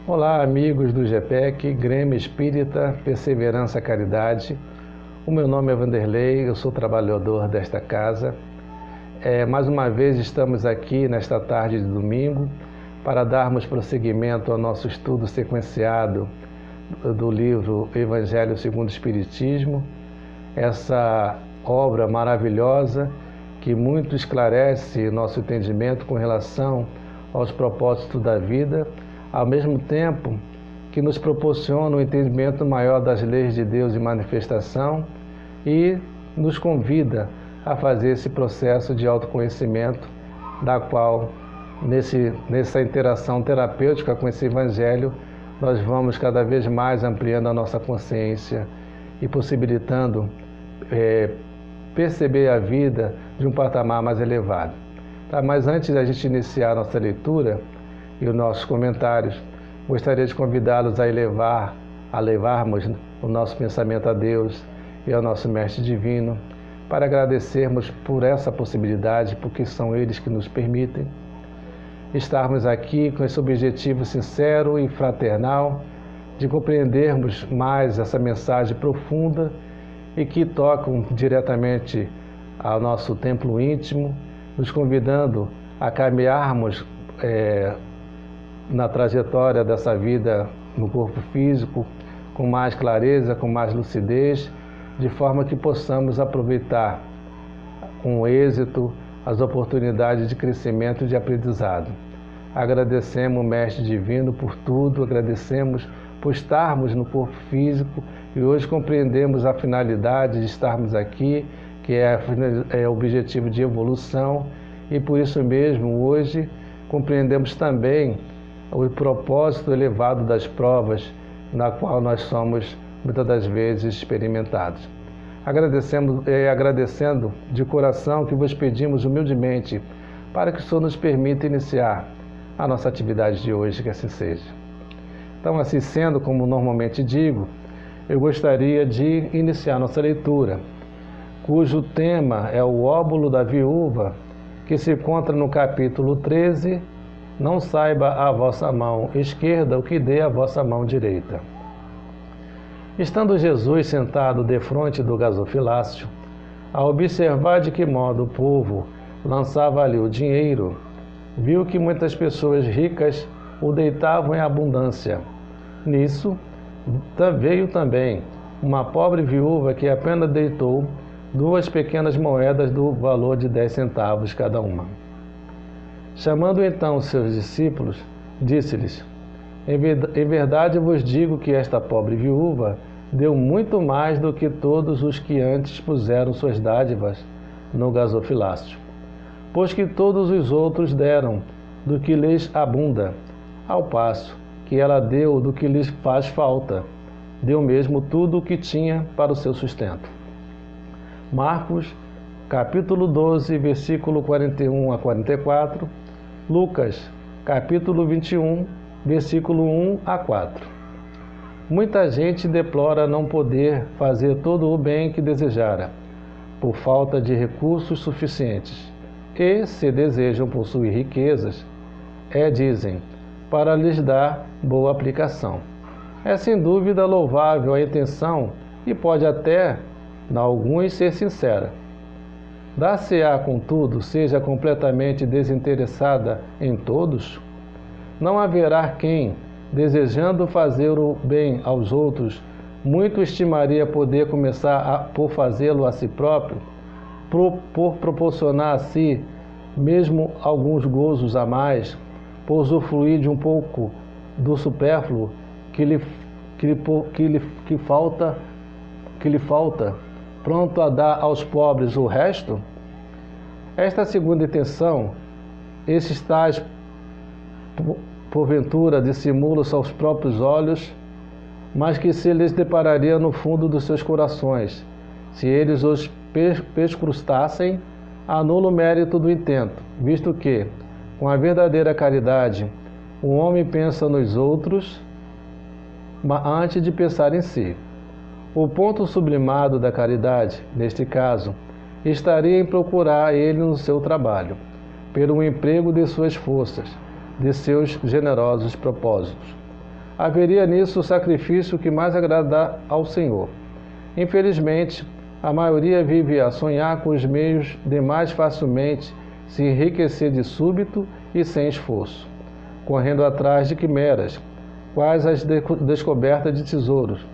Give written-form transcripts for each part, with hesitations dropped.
Olá, amigos do GPEC, Grêmio Espírita Perseverança Caridade. O meu nome é Vanderlei, eu sou trabalhador desta casa. Mais uma vez estamos aqui nesta tarde de domingo para darmos prosseguimento ao nosso estudo sequenciado do livro Evangelho segundo o Espiritismo, essa obra maravilhosa que muito esclarece nosso entendimento com relação aos propósitos da vida, ao mesmo tempo que nos proporciona um entendimento maior das leis de Deus em manifestação e nos convida a fazer esse processo de autoconhecimento, da qual, nessa interação terapêutica com esse Evangelho, nós vamos cada vez mais ampliando a nossa consciência e possibilitando perceber a vida de um patamar mais elevado. Tá? Mas antes da gente iniciar a nossa leitura e os nossos comentários, gostaria de convidá-los a levarmos o nosso pensamento a Deus e ao nosso Mestre Divino, para agradecermos por essa possibilidade, porque são eles que nos permitem estarmos aqui com esse objetivo sincero e fraternal de compreendermos mais essa mensagem profunda e que tocam diretamente ao nosso templo íntimo, nos convidando a caminharmos na trajetória dessa vida no corpo físico com mais clareza, com mais lucidez, de forma que possamos aproveitar com êxito as oportunidades de crescimento e de aprendizado. Agradecemos o Mestre Divino por tudo, agradecemos por estarmos no corpo físico e hoje compreendemos a finalidade de estarmos aqui, que é o objetivo de evolução, e por isso mesmo hoje compreendemos também o propósito elevado das provas na qual nós somos muitas das vezes experimentados. Agradecendo de coração que vos pedimos humildemente para que o Senhor nos permita iniciar a nossa atividade de hoje, que assim seja. Então, assim sendo, como normalmente digo, eu gostaria de iniciar nossa leitura, cujo tema é o óbolo da viúva, que se encontra no capítulo 13, não saiba a vossa mão esquerda o que dê a vossa mão direita. Estando Jesus sentado defronte do gasofilácio, a observar de que modo o povo lançava ali o dinheiro, viu que muitas pessoas ricas o deitavam em abundância. Nisso, veio também uma pobre viúva que apenas deitou 2 pequenas moedas do valor de 10 centavos cada uma. Chamando então os seus discípulos, disse-lhes: Em verdade vos digo que esta pobre viúva deu muito mais do que todos os que antes puseram suas dádivas no gasofilácio, pois que todos os outros deram do que lhes abunda, ao passo que ela deu do que lhes faz falta, deu mesmo tudo o que tinha para o seu sustento. Marcos, capítulo 12, versículo 41 a 44, Lucas, capítulo 21, versículo 1 a 4. Muita gente deplora não poder fazer todo o bem que desejara, por falta de recursos suficientes, e, se desejam possuir riquezas, dizem, para lhes dar boa aplicação. É sem dúvida louvável a intenção e pode até, em alguns, ser sincera. Dar-se-á, contudo, seja completamente desinteressada em todos? Não haverá quem, desejando fazer o bem aos outros, muito estimaria poder começar por fazê-lo a si próprio, por proporcionar a si mesmo alguns gozos a mais, por usufruir de um pouco do supérfluo que lhe falta, pronto a dar aos pobres o resto? Esta segunda intenção, esses tais, porventura, dissimulam-se aos próprios olhos, mas que se lhes depararia no fundo dos seus corações, se eles os perscrutassem, anula o mérito do intento, visto que, com a verdadeira caridade, o homem pensa nos outros antes de pensar em si. O ponto sublimado da caridade, neste caso, estaria em procurar ele no seu trabalho, pelo emprego de suas forças, de seus generosos propósitos. haveria nisso o sacrifício que mais agrada ao Senhor. Infelizmente, a maioria vive a sonhar com os meios de mais facilmente se enriquecer de súbito e sem esforço, correndo atrás de quimeras, quais as descobertas de tesouros,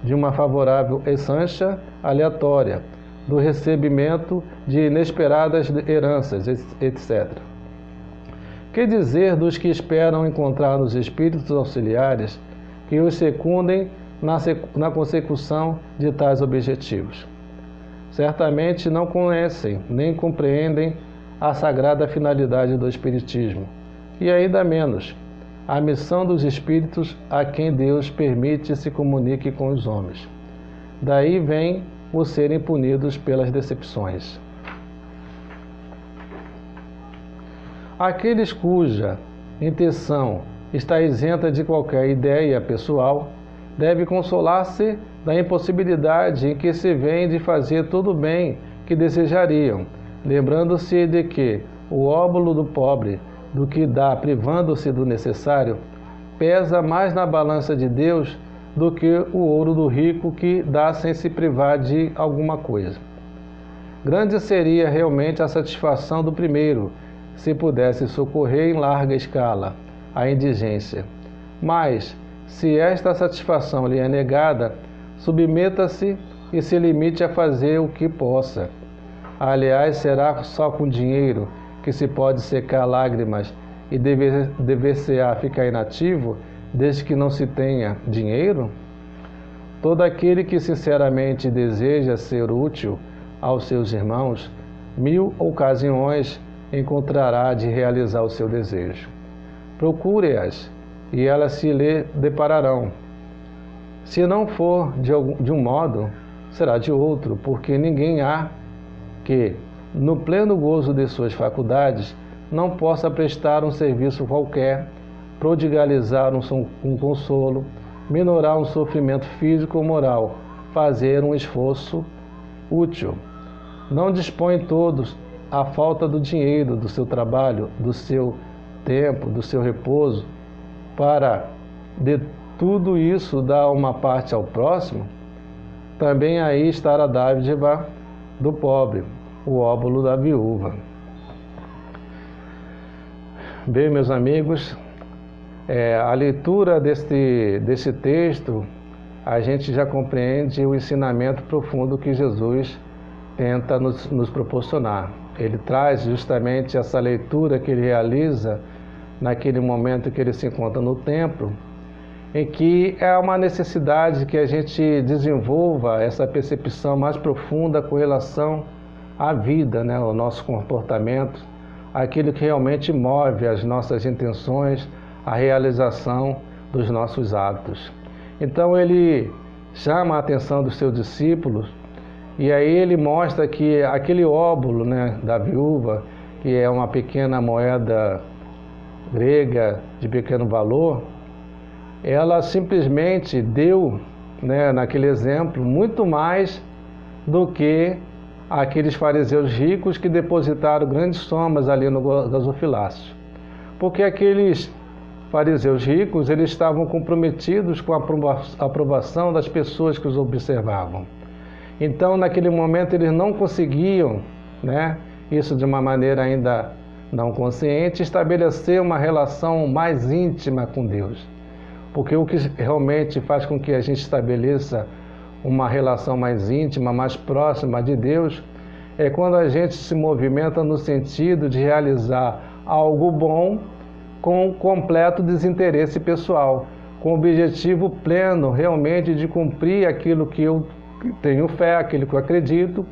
de uma favorável herança aleatória, do recebimento de inesperadas heranças, etc. Que dizer dos que esperam encontrar nos espíritos auxiliares que os secundem na consecução de tais objetivos? Certamente não conhecem nem compreendem a sagrada finalidade do Espiritismo, e ainda menos a missão dos espíritos a quem Deus permite se comunique com os homens. Daí vem o serem punidos pelas decepções. Aqueles cuja intenção está isenta de qualquer ideia pessoal devem consolar-se da impossibilidade em que se veem de fazer todo o bem que desejariam, lembrando-se de que o óbolo do pobre, do que dá privando-se do necessário, pesa mais na balança de Deus do que o ouro do rico que dá sem se privar de alguma coisa. Grande seria realmente a satisfação do primeiro, se pudesse socorrer em larga escala a indigência. Mas, se esta satisfação lhe é negada, submeta-se e se limite a fazer o que possa. Aliás, será só com dinheiro que se pode secar lágrimas e dever-se-á ficar inativo, desde que não se tenha dinheiro? Todo aquele que sinceramente deseja ser útil aos seus irmãos, 1000 ocasiões encontrará de realizar o seu desejo. Procure-as e elas se lhe depararão. Se não for de um modo, será de outro, porque ninguém há que, no pleno gozo de suas faculdades, não possa prestar um serviço qualquer, prodigalizar um consolo, minorar um sofrimento físico ou moral, fazer um esforço útil. Não dispõem todos a falta do dinheiro, do seu trabalho, do seu tempo, do seu repouso, para de tudo isso dar uma parte ao próximo? Também aí está a dádiva do pobre, o óbolo da viúva. Bem, meus amigos, a leitura desse texto, a gente já compreende o ensinamento profundo que Jesus tenta nos proporcionar. Ele traz justamente essa leitura que ele realiza naquele momento que ele se encontra no templo, em que é uma necessidade que a gente desenvolva essa percepção mais profunda com relação à vida, né, ao nosso comportamento, aquilo que realmente move as nossas intenções, a realização dos nossos atos. Então ele chama a atenção dos seus discípulos e aí ele mostra que aquele óbolo, né, da viúva, que é uma pequena moeda grega de pequeno valor, ela simplesmente deu, né, naquele exemplo, muito mais do que aqueles fariseus ricos que depositaram grandes somas ali no gasofilácio. Porque aqueles fariseus ricos, eles estavam comprometidos com a aprovação das pessoas que os observavam. Então, naquele momento, eles não conseguiam, né, isso de uma maneira ainda não consciente, estabelecer uma relação mais íntima com Deus. Porque o que realmente faz com que a gente estabeleça uma relação mais íntima, mais próxima de Deus, é quando a gente se movimenta no sentido de realizar algo bom com completo desinteresse pessoal, com o objetivo pleno realmente de cumprir aquilo que eu tenho fé, aquilo que eu acredito,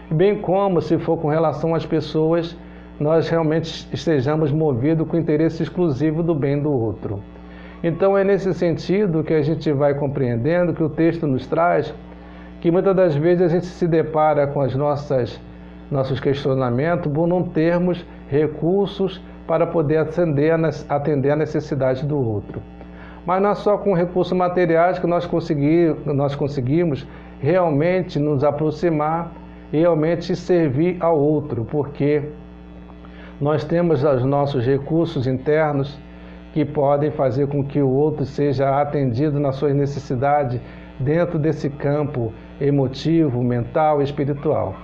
bem como, se for com relação às pessoas, nós realmente estejamos movidos com o interesse exclusivo do bem do outro. Então é nesse sentido que a gente vai compreendendo que o texto nos traz que muitas das vezes a gente se depara com nossos questionamentos por não termos recursos para poder atender a necessidade do outro. Mas não é só com recursos materiais que nós conseguimos realmente nos aproximar e realmente servir ao outro, porque nós temos os nossos recursos internos que podem fazer com que o outro seja atendido nas suas necessidades dentro desse campo emotivo, mental e espiritual.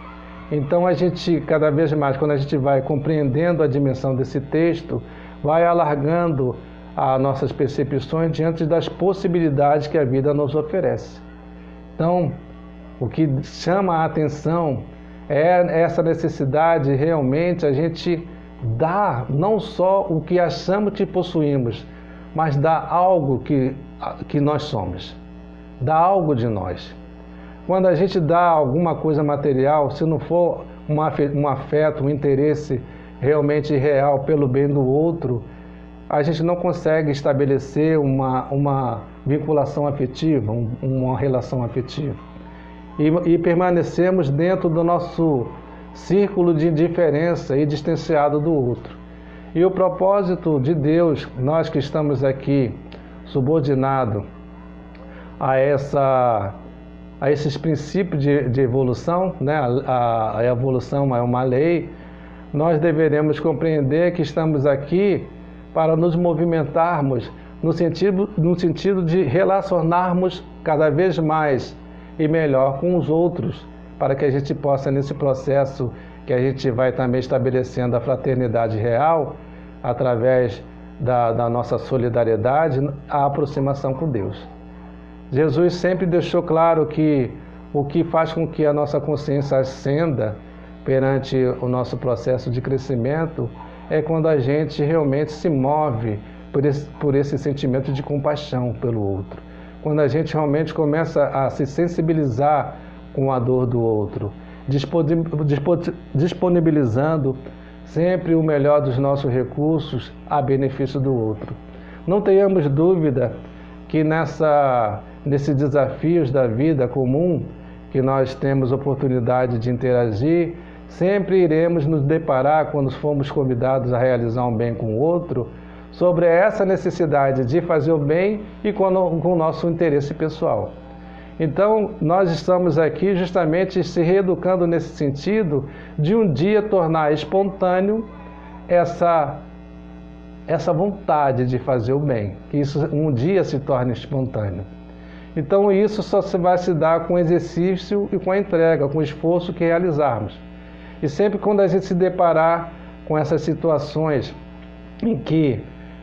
Então a gente, cada vez mais, quando a gente vai compreendendo a dimensão desse texto, vai alargando as nossas percepções diante das possibilidades que a vida nos oferece. Então, o que chama a atenção é essa necessidade realmente a gente dar não só o que achamos que possuímos, mas dar algo que nós somos, dar algo de nós. Quando a gente dá alguma coisa material, se não for um afeto, um interesse realmente real pelo bem do outro, a gente não consegue estabelecer uma vinculação afetiva, uma relação afetiva. E permanecemos dentro do nosso círculo de indiferença e distanciado do outro. E o propósito de Deus, nós que estamos aqui subordinados a esses princípios de evolução, né? A evolução é uma lei, nós deveremos compreender que estamos aqui para nos movimentarmos no sentido de relacionarmos cada vez mais e melhor com os outros, para que a gente possa, nesse processo que a gente vai também estabelecendo a fraternidade real, através da nossa solidariedade, a aproximação com Deus. Jesus sempre deixou claro que o que faz com que a nossa consciência ascenda perante o nosso processo de crescimento é quando a gente realmente se move por esse sentimento de compaixão pelo outro. Quando a gente realmente começa a se sensibilizar com a dor do outro, disponibilizando sempre o melhor dos nossos recursos a benefício do outro. Não tenhamos dúvida que nesses desafios da vida comum, que nós temos oportunidade de interagir, sempre iremos nos deparar, quando formos convidados a realizar um bem com o outro, sobre essa necessidade de fazer o bem e com o nosso interesse pessoal. Então, nós estamos aqui justamente se reeducando nesse sentido de um dia tornar espontâneo essa vontade de fazer o bem, que isso um dia se torne espontâneo. Então, isso só vai se dar com o exercício e com a entrega, com o esforço que realizarmos. E sempre quando a gente se deparar com essas situações em que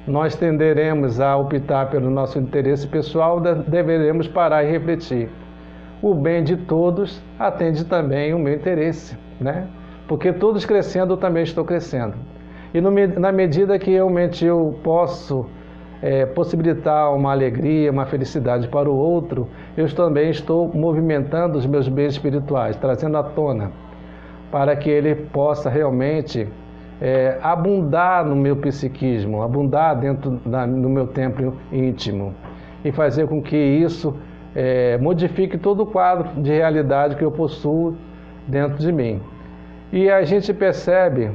nós tenderemos a optar pelo nosso interesse pessoal, deveremos parar e refletir. O bem de todos atende também o meu interesse, né? Porque todos crescendo, eu também estou crescendo. E na medida que realmente eu posso possibilitar uma alegria, uma felicidade para o outro, eu também estou movimentando os meus bens espirituais, trazendo à tona, para que ele possa realmente abundar no meu psiquismo, abundar no meu templo íntimo e fazer com que isso modifique todo o quadro de realidade que eu possuo dentro de mim. E a gente percebe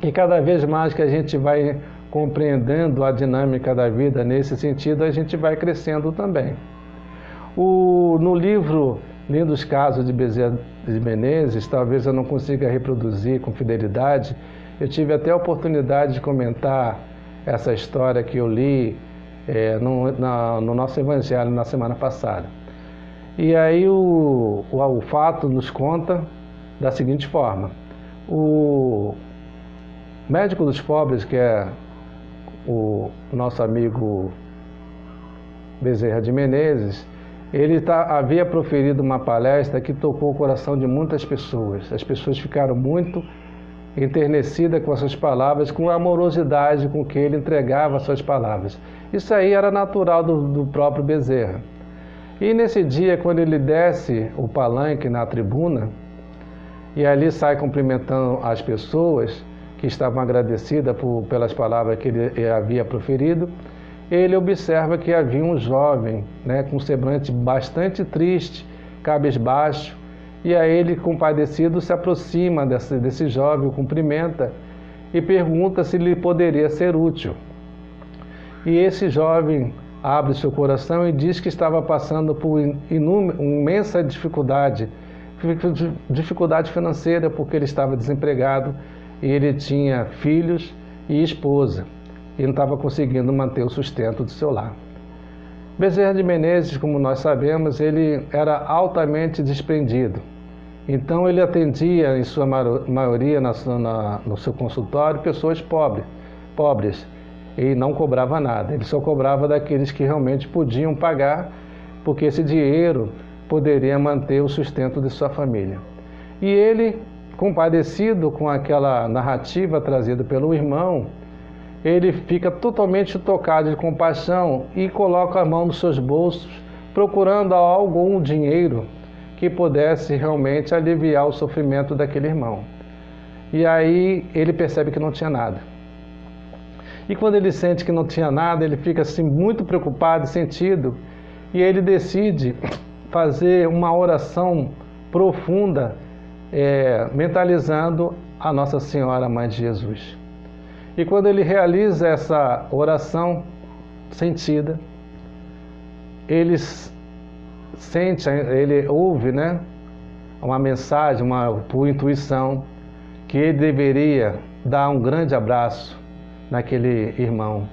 que cada vez mais que a gente vai compreendendo a dinâmica da vida nesse sentido, a gente vai crescendo também. No livro Lindos Casos de Bezerra de Menezes, talvez eu não consiga reproduzir com fidelidade, eu tive até a oportunidade de comentar essa história que eu li no nosso Evangelho na semana passada. E aí o fato nos conta da seguinte forma: o médico dos pobres, que é o nosso amigo Bezerra de Menezes, ele havia proferido uma palestra que tocou o coração de muitas pessoas. As pessoas ficaram muito enternecidas com as suas palavras, com a amorosidade com que ele entregava as suas palavras. Isso aí era natural do próprio Bezerra. E nesse dia, quando ele desce o palanque na tribuna, e ali sai cumprimentando as pessoas que estavam agradecidas pelas palavras que ele havia proferido, ele observa que havia um jovem, com um semblante bastante triste, cabisbaixo, e aí ele, compadecido, se aproxima desse jovem, o cumprimenta e pergunta se lhe poderia ser útil. E esse jovem abre seu coração e diz que estava passando por imensa dificuldade financeira, porque ele estava desempregado e ele tinha filhos e esposa. e não estava conseguindo manter o sustento do seu lar. Bezerra de Menezes, como nós sabemos, ele era altamente desprendido. Então ele atendia, em sua maioria, no seu consultório, pessoas pobres, e não cobrava nada. Ele só cobrava daqueles que realmente podiam pagar, porque esse dinheiro poderia manter o sustento de sua família. E ele, compadecido com aquela narrativa trazida pelo irmão, ele fica totalmente tocado de compaixão e coloca a mão nos seus bolsos, procurando algum dinheiro que pudesse realmente aliviar o sofrimento daquele irmão. E aí ele percebe que não tinha nada. E quando ele sente que não tinha nada, ele fica assim muito preocupado e sentido, e ele decide fazer uma oração profunda, mentalizando a Nossa Senhora, Mãe de Jesus. E quando ele realiza essa oração sentida, ele ouve, uma mensagem, por intuição, que ele deveria dar um grande abraço naquele irmão,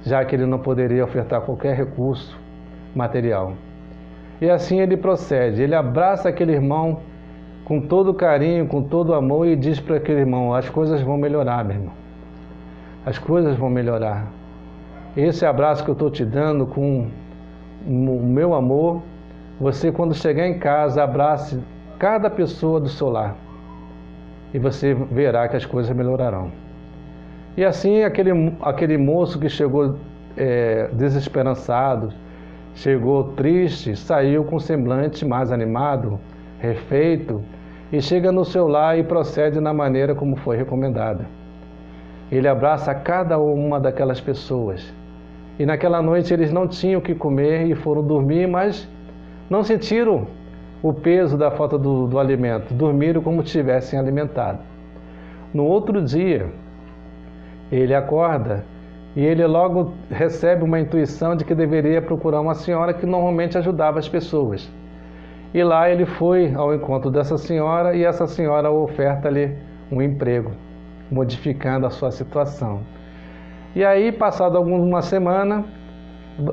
já que ele não poderia ofertar qualquer recurso material. E assim ele procede, ele abraça aquele irmão com todo carinho, com todo amor, e diz para aquele irmão: as coisas vão melhorar, meu irmão. As coisas vão melhorar. Esse abraço que eu estou te dando com o meu amor, você, quando chegar em casa, abrace cada pessoa do seu lar, e você verá que as coisas melhorarão. E assim aquele moço que chegou desesperançado, chegou triste, saiu com um semblante mais animado, refeito, e chega no seu lar e procede na maneira como foi recomendada. Ele abraça cada uma daquelas pessoas. E naquela noite eles não tinham o que comer e foram dormir, mas não sentiram o peso da falta do alimento. Dormiram como se tivessem alimentado. No outro dia, ele acorda e ele logo recebe uma intuição de que deveria procurar uma senhora que normalmente ajudava as pessoas. E lá ele foi ao encontro dessa senhora, e essa senhora oferta-lhe um emprego, modificando a sua situação. E aí, passado alguma semana,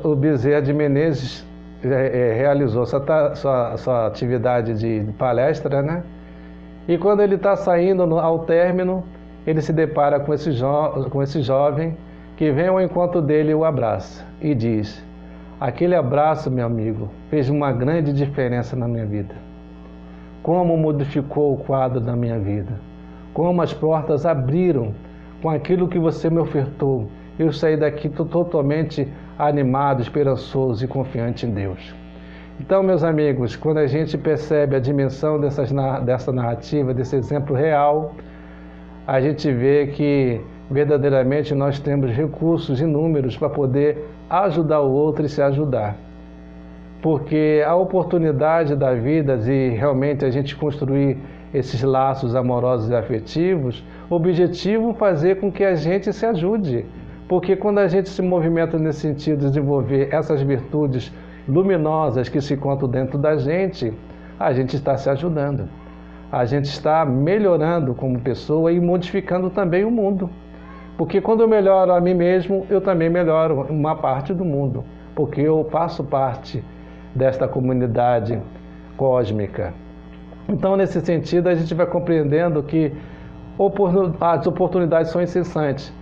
o Bezerra de Menezes realizou sua atividade de palestra, E quando ele está saindo ao término, ele se depara com esse jovem que vem ao encontro dele e o abraça e diz: aquele abraço, meu amigo, fez uma grande diferença na minha vida. Como modificou o quadro da minha vida. Como as portas abriram com aquilo que você me ofertou. Eu saí daqui totalmente animado, esperançoso e confiante em Deus. Então, meus amigos, quando a gente percebe a dimensão dessa narrativa, desse exemplo real, a gente vê que verdadeiramente nós temos recursos inúmeros para poder ajudar o outro e se ajudar. Porque a oportunidade da vida de realmente a gente construir esses laços amorosos e afetivos, o objetivo é fazer com que a gente se ajude. Porque quando a gente se movimenta nesse sentido de desenvolver essas virtudes luminosas que se encontram dentro da gente, a gente está se ajudando. A gente está melhorando como pessoa e modificando também o mundo. Porque quando eu melhoro a mim mesmo, eu também melhoro uma parte do mundo. Porque eu faço parte desta comunidade cósmica. Então, nesse sentido, a gente vai compreendendo que as oportunidades são incessantes.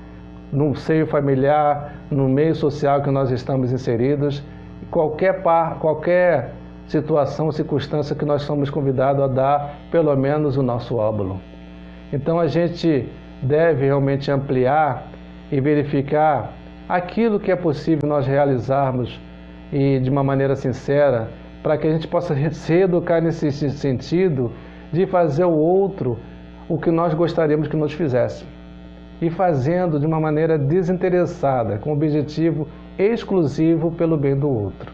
No seio familiar, no meio social que nós estamos inseridos, qualquer situação, circunstância que nós somos convidados a dar, pelo menos o nosso óbolo. Então, a gente deve realmente ampliar e verificar aquilo que é possível nós realizarmos e de uma maneira sincera, para que a gente possa se educar nesse sentido de fazer ao outro o que nós gostaríamos que nos fizesse. E fazendo de uma maneira desinteressada, com objetivo exclusivo pelo bem do outro.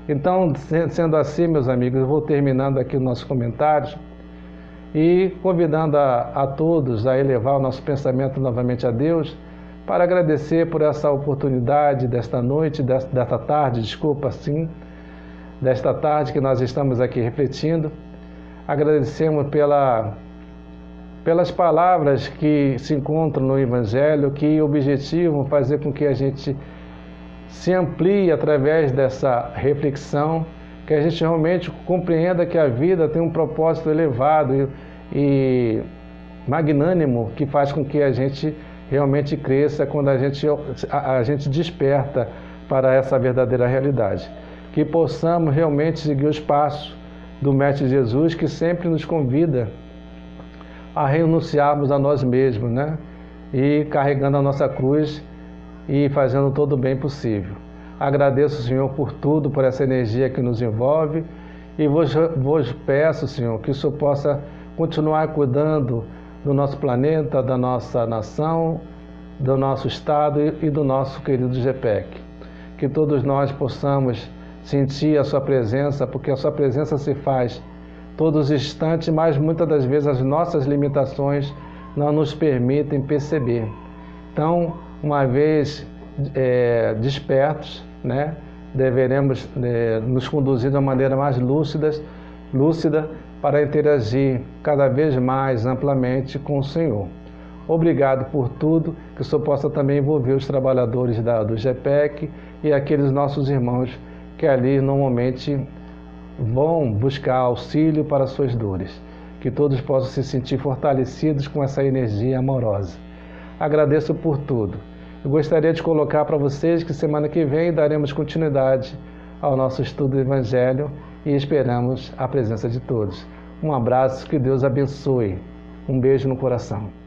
Então, sendo assim, meus amigos, eu vou terminando aqui os nossos comentários e convidando a todos a elevar o nosso pensamento novamente a Deus, para agradecer por essa oportunidade desta noite, desta tarde, desta tarde que nós estamos aqui refletindo. Agradecemos pelas palavras que se encontram no Evangelho, que objetivam fazer com que a gente se amplie através dessa reflexão, que a gente realmente compreenda que a vida tem um propósito elevado e magnânimo, que faz com que a gente realmente cresça quando a gente desperta para essa verdadeira realidade. Que possamos realmente seguir os passos do Mestre Jesus, que sempre nos convida a renunciarmos a nós mesmos, né? E carregando a nossa cruz e fazendo todo o bem possível. Agradeço, Senhor, por tudo, por essa energia que nos envolve, e vos peço, Senhor, que o Senhor possa continuar cuidando do nosso planeta, da nossa nação, do nosso estado e do nosso querido GPEC. Que todos nós possamos sentir a sua presença, porque a sua presença se faz todos os instantes, mas muitas das vezes as nossas limitações não nos permitem perceber. Então, uma vez despertos, né, deveremos nos conduzir de uma maneira mais lúcida para interagir cada vez mais amplamente com o Senhor. Obrigado por tudo, que o Senhor possa também envolver os trabalhadores do GPEC e aqueles nossos irmãos que ali normalmente vão buscar auxílio para suas dores. Que todos possam se sentir fortalecidos com essa energia amorosa. Agradeço por tudo. Eu gostaria de colocar para vocês que semana que vem daremos continuidade ao nosso estudo do Evangelho e esperamos a presença de todos. Um abraço, que Deus abençoe. Um beijo no coração.